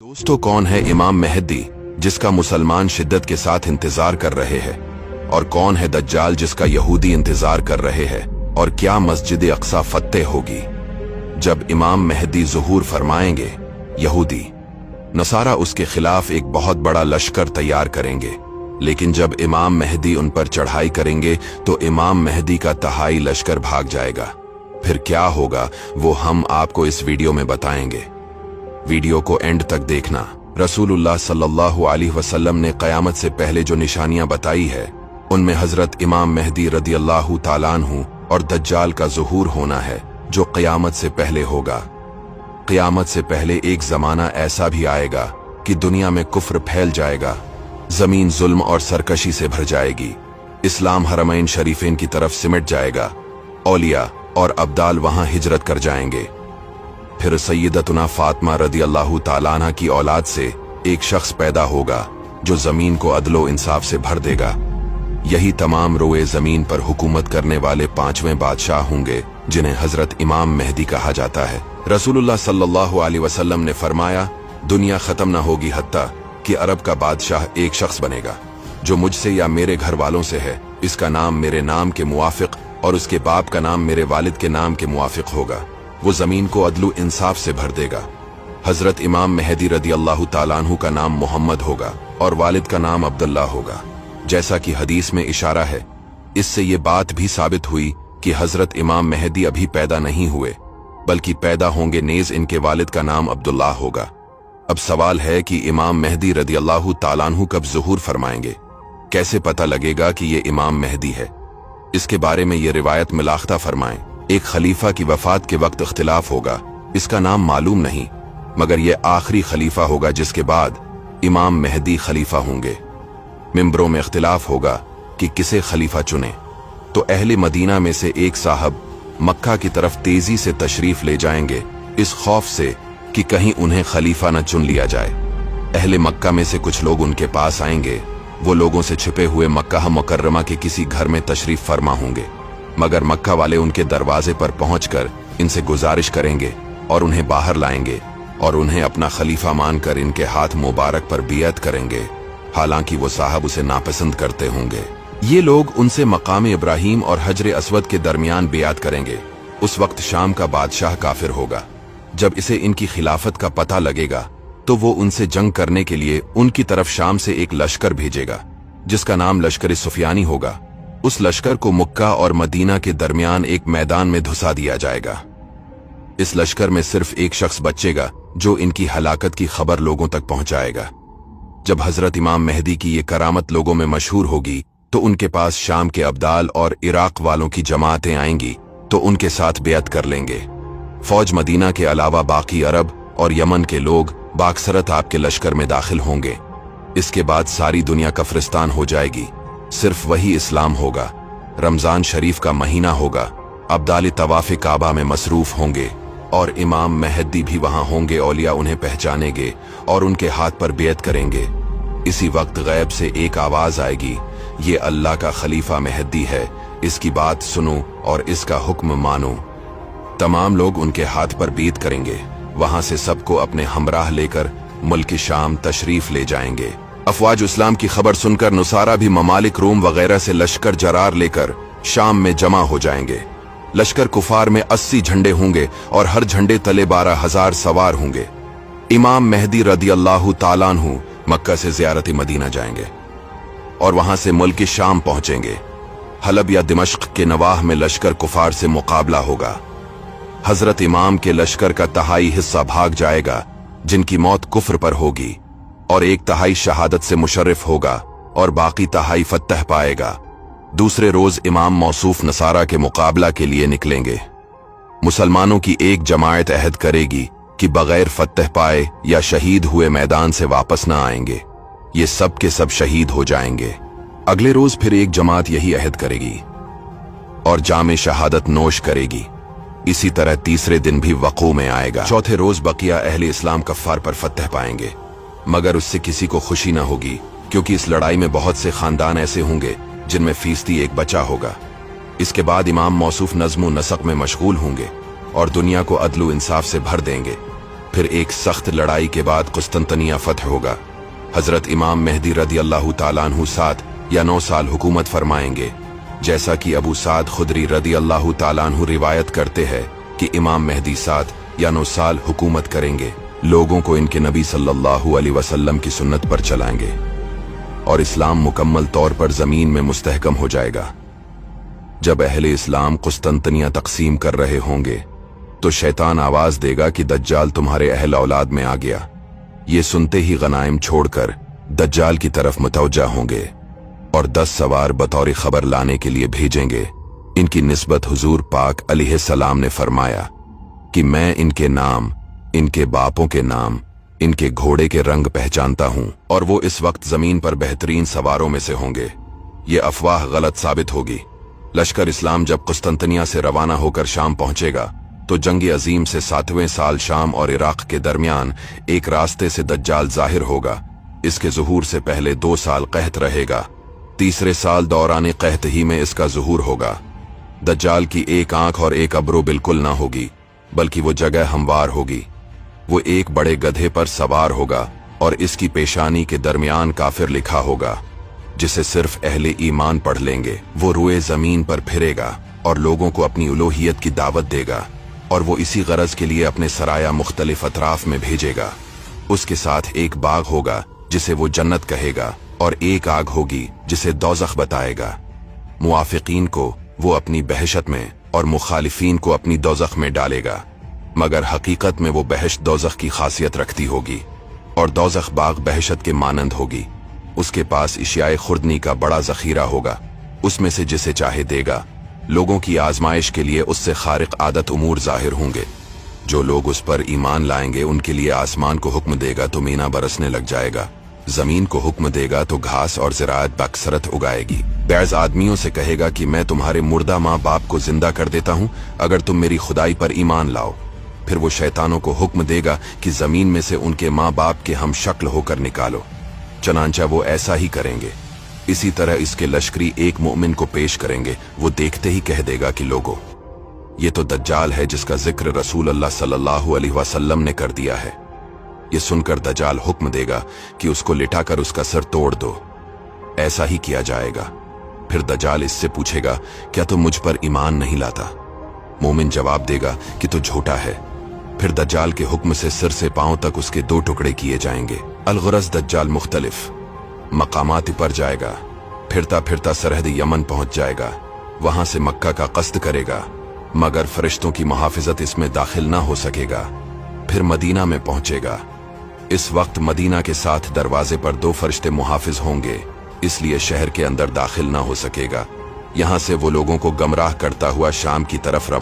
दोस्तों, कौन है इमाम मेहदी जिसका मुसलमान शिद्दत के साथ इंतजार कर रहे हैं, और कौन है दज्जाल जिसका यहूदी इंतजार कर रहे हैं, और क्या मस्जिद अक्सा फतेह होगी जब इमाम मेहदी ज़ुहूर फरमाएंगे? यहूदी नसारा उसके खिलाफ एक बहुत बड़ा लश्कर तैयार करेंगे, लेकिन जब इमाम मेहदी उन पर चढ़ाई करेंगे तो इमाम मेहदी का तहाई लश्कर भाग जाएगा। फिर क्या होगा वो हम आपको इस वीडियो में बताएंगे। वीडियो को एंड तक देखना। रसूलुल्लाह सल्लल्लाहु अलैहि वसल्लम ने क़यामत से पहले जो निशानियां बताई है उनमें हजरत इमाम मेहदी रदियल्लाहु ताला अन्हु और दज्जाल का ज़ुहूर होना है, जो क़यामत से पहले होगा। क़यामत से पहले एक ज़माना ऐसा भी आएगा कि दुनिया में कुफ्र फैल जाएगा, ज़मीन जुल्म और सरकशी से भर जाएगी, इस्लाम हरमैन शरीफेन की तरफ सिमट जाएगा, औलिया और अब्दाल वहां हिजरत कर जाएंगे। फिर सैयदतुना फातिमा रदियल्लाहु ताला अन्हा की औलाद से एक शख्स पैदा होगा जो जमीन को अदलो इंसाफ से भर देगा। यही तमाम रोए जमीन पर हुकूमत करने वाले पांचवें बादशाह होंगे, जिन्हें हजरत इमाम मेहदी कहा जाता है। रसूलुल्लाह सल्लल्लाहु अलैहि वसल्लम ने फरमाया, दुनिया खत्म न होगी हत्ता कि अरब का बादशाह एक शख्स बनेगा जो मुझसे या मेरे घर वालों से है, इसका नाम मेरे नाम के मुवाफिक और उसके बाप का नाम मेरे वालिद के नाम के मुवाफिक होगा। वो जमीन को अदलु इंसाफ से भर देगा। हजरत इमाम मेहदी रदियल्लाहु ताला अन्हु का नाम मोहम्मद होगा और वालिद का नाम अब्दुल्लाह होगा, जैसा कि हदीस में इशारा है। इससे ये बात भी साबित हुई कि हजरत इमाम मेहदी अभी पैदा नहीं हुए, बल्कि पैदा होंगे नेज इनके वालिद का नाम अब्दुल्लाह होगा। अब सवाल है कि इमाम मेहदी रदियल्लाहु ताला अन्हु कब ज़ुहूर फरमाएंगे? कैसे पता लगेगा कि ये इमाम मेहदी है? इसके बारे में ये रिवायत मिलाख्ता फरमाएं। एक खलीफा की वफात के वक्त इख्तिलाफ होगा, इसका नाम मालूम नहीं, मगर यह आखिरी खलीफा होगा जिसके बाद इमाम मेहदी खलीफा होंगे। मिंबरों में इख्तिलाफ होगा कि किसे खलीफा चुने, तो अहले मदीना में से एक साहब मक्का की तरफ तेजी से तशरीफ ले जाएंगे, इस खौफ से कि कहीं उन्हें खलीफा न चुन लिया जाए। अहले मक्का में से कुछ लोग उनके पास आएंगे, वो लोगों से छिपे हुए मक्का मुकर्रमा के किसी घर में तशरीफ फरमा होंगे, मगर मक्का वाले उनके दरवाजे पर पहुंचकर इनसे गुजारिश करेंगे और उन्हें बाहर लाएंगे और उन्हें अपना खलीफा मानकर इनके हाथ मुबारक पर बियत करेंगे, हालांकि वो साहब उसे नापसंद करते होंगे। ये लोग उनसे मकाम इब्राहिम और हजर अस्वद के दरमियान बियत करेंगे। उस वक्त शाम का बादशाह काफिर होगा। जब इसे इनकी खिलाफत का पता लगेगा तो वो उनसे जंग करने के लिए उनकी तरफ शाम से एक लश्कर भेजेगा, जिसका नाम लश्कर सुफियानी होगा। उस लश्कर को मक्का और मदीना के दरमियान एक मैदान में धुसा दिया जाएगा। इस लश्कर में सिर्फ एक शख्स बचेगा जो इनकी हलाकत की खबर लोगों तक पहुंचाएगा। जब हजरत इमाम मेहदी की ये करामत लोगों में मशहूर होगी तो उनके पास शाम के अब्दाल और इराक वालों की जमातें आएंगी तो उनके साथ बेअत कर लेंगे। फौज मदीना के अलावा बाकी अरब और यमन के लोग बाक्सरत आपके लश्कर में दाखिल होंगे। इसके बाद सारी दुनिया कफ्रिस्तान हो जाएगी, सिर्फ वही इस्लाम होगा। रमजान शरीफ का महीना होगा, अब्दाल तवाफ़े काबा में मसरूफ होंगे और इमाम मेहदी भी वहां होंगे। औलिया उन्हें पहचानेंगे और उनके हाथ पर बेअत करेंगे। इसी वक्त गैब से एक आवाज आएगी, ये अल्लाह का खलीफा मेहदी है, इसकी बात सुनो और इसका हुक्म मानो। तमाम लोग उनके हाथ पर बेअत करेंगे। वहां से सबको अपने हमराह लेकर मुल्क शाम तशरीफ ले जाएंगे। अफवाज इस्लाम की खबर सुनकर नुसारा भी ममालिक रोम वगैरह से लश्कर जरार लेकर शाम में जमा हो जाएंगे। लश्कर कुफार में 80 झंडे होंगे और हर झंडे तले 12,000 सवार होंगे। इमाम मेहदी रदियल्लाहु ताला अन्हु मक्का से ज़ियारत मदीना जाएंगे और वहां से मुल्क शाम पहुंचेंगे। हलब या दिमश्क के नवाह में लश्कर कुफार से मुकाबला होगा। हजरत इमाम के लश्कर का तहाई हिस्सा भाग जाएगा, जिनकी मौत कुफ्र पर होगी, और एक तहाई शहादत से मुशर्रिफ होगा और बाकी तहाई फतह पाएगा। दूसरे रोज इमाम मौसूफ नसारा के मुकाबला के लिए निकलेंगे। मुसलमानों की एक जमायत अहद करेगी कि बगैर फतह पाए या शहीद हुए मैदान से वापस न आएंगे। ये सब के सब शहीद हो जाएंगे। अगले रोज फिर एक जमात यही अहद करेगी और जामे शहादत नोश करेगी। इसी तरह तीसरे दिन भी वक़ू में आएगा। चौथे रोज बकिया अहले इस्लाम कफ्फार पर फतह पाएंगे, मगर उससे किसी को खुशी न होगी, क्योंकि इस लड़ाई में बहुत से खानदान ऐसे होंगे जिनमें फीसदी एक बचा होगा। इसके बाद इमाम मौसूफ नज़्म व नसक में मशगूल होंगे और दुनिया को अदलु इंसाफ से भर देंगे। फिर एक सख्त लड़ाई के बाद कुस्तंतनिया फतह होगा। हजरत इमाम मेहदी रदी अल्लाह ताला अन्हु 7 या 9 साल हुकूमत फरमाएंगे, जैसा कि अबू साद खुदरी रदी अल्लाह ताला अन्हु रिवायत करते हैं कि इमाम मेहदी 7 या 9 साल हुकूमत करेंगे, लोगों को इनके नबी सल्लल्लाहु अलैहि वसल्लम की सुन्नत पर चलाएंगे और इस्लाम मुकम्मल तौर पर जमीन में मुस्तहकम हो जाएगा। जब अहले इस्लाम कुस्तंतनिया तकसीम कर रहे होंगे तो शैतान आवाज देगा कि दज्जाल तुम्हारे अहल औलाद में आ गया। ये सुनते ही गनाइम छोड़कर दज्जाल की तरफ मुतवज्जा होंगे और 10 सवार बतौर खबर लाने के लिए भेजेंगे। इनकी निस्बत हुजूर पाक अलैहिस्सलाम ने फरमाया कि मैं इनके नाम, इनके बापों के नाम, इनके घोड़े के रंग पहचानता हूं और वो इस वक्त जमीन पर बेहतरीन सवारों में से होंगे। ये अफवाह गलत साबित होगी। लश्कर इस्लाम जब कुस्तंतनिया से रवाना होकर शाम पहुंचेगा तो जंग अजीम से 7वें साल शाम और इराक के दरमियान एक रास्ते से दज्जाल जाहिर होगा। इसके ज़ुहूर से पहले 2 साल कहत रहेगा। तीसरे साल दौरान कहत ही में इसका ज़ुहूर होगा। दज्जाल की एक आंख और एक अब्रो बिल्कुल ना होगी, बल्कि वो जगह हमवार होगी। वो एक बड़े गधे पर सवार होगा और इसकी पेशानी के दरमियान काफिर लिखा होगा, जिसे सिर्फ अहले ईमान पढ़ लेंगे। वो रुए जमीन पर फिरेगा और लोगों को अपनी उलूहियत की दावत देगा और वो इसी गरज के लिए अपने सराया मुख्तलिफ अतराफ में भेजेगा। उसके साथ एक बाग होगा जिसे वो जन्नत कहेगा और एक आग होगी जिसे दोज़ख बताएगा। मुआफिकीन को वो अपनी बहशत में और मुखालिफीन को अपनी दोज़ख में डालेगा, मगर हकीकत में वो बहशत दोज़ख की खासियत रखती होगी और दोज़ख बाग बहशत के मानंद होगी। उसके पास इशियाए खुर्दनी का बड़ा जखीरा होगा, उसमें से जिसे चाहे देगा। लोगों की आजमाइश के लिए उससे खारिक आदत उमूर जाहिर होंगे। जो लोग उस पर ईमान लाएंगे उनके लिए आसमान को हुक्म देगा तो मीना बरसने लग जाएगा, जमीन को हुक्म देगा तो घास और ज़राअत बकसरत उगाएगी। बैज़ आदमियों से कहेगा कि मैं तुम्हारे मुर्दा माँ बाप को जिंदा कर देता हूँ अगर तुम मेरी खुदाई पर ईमान लाओ। फिर वो शैतानों को हुक्म देगा कि जमीन में से उनके माँ बाप के हम शक्ल होकर निकालो। चनांचा वो ऐसा ही करेंगे। इसी तरह इसके लश्करी एक मोमिन को पेश करेंगे। वो देखते ही कह देगा कि लोगों, ये तो दज्जाल है जिसका जिक्र रसूल अल्लाह सल्लल्लाहु अलैहि वसल्लम ने कर दिया है। ये सुनकर दज्जाल हुक्म देगा कि उसको लिटाकर उसका सर तोड़ दो। ऐसा ही किया जाएगा। फिर दज्जाल इससे पूछेगा, क्या तुम मुझ पर ईमान नहीं लाता? मोमिन जवाब देगा कि तू झूठा है। फिर दज्जाल के हुक्म से सिर से पांव तक उसके 2 टुकड़े किए जाएंगे। अलगरज दज्जाल मुख्तलिफ मकामात पर जाएगा। फिरता फिरता सरहद यमन पहुंच जाएगा। वहां से मक्का का कस्द करेगा, मगर फरिश्तों की मुहाफिजत इसमें दाखिल ना हो सकेगा। फिर मदीना में पहुंचेगा। इस वक्त मदीना के साथ दरवाजे पर 2 फरिश्ते मुहाफिज होंगे, इसलिए शहर के अंदर दाखिल ना हो सकेगा। यहां से वो लोगों को गमराह करता हुआ शाम की तरफ रवाना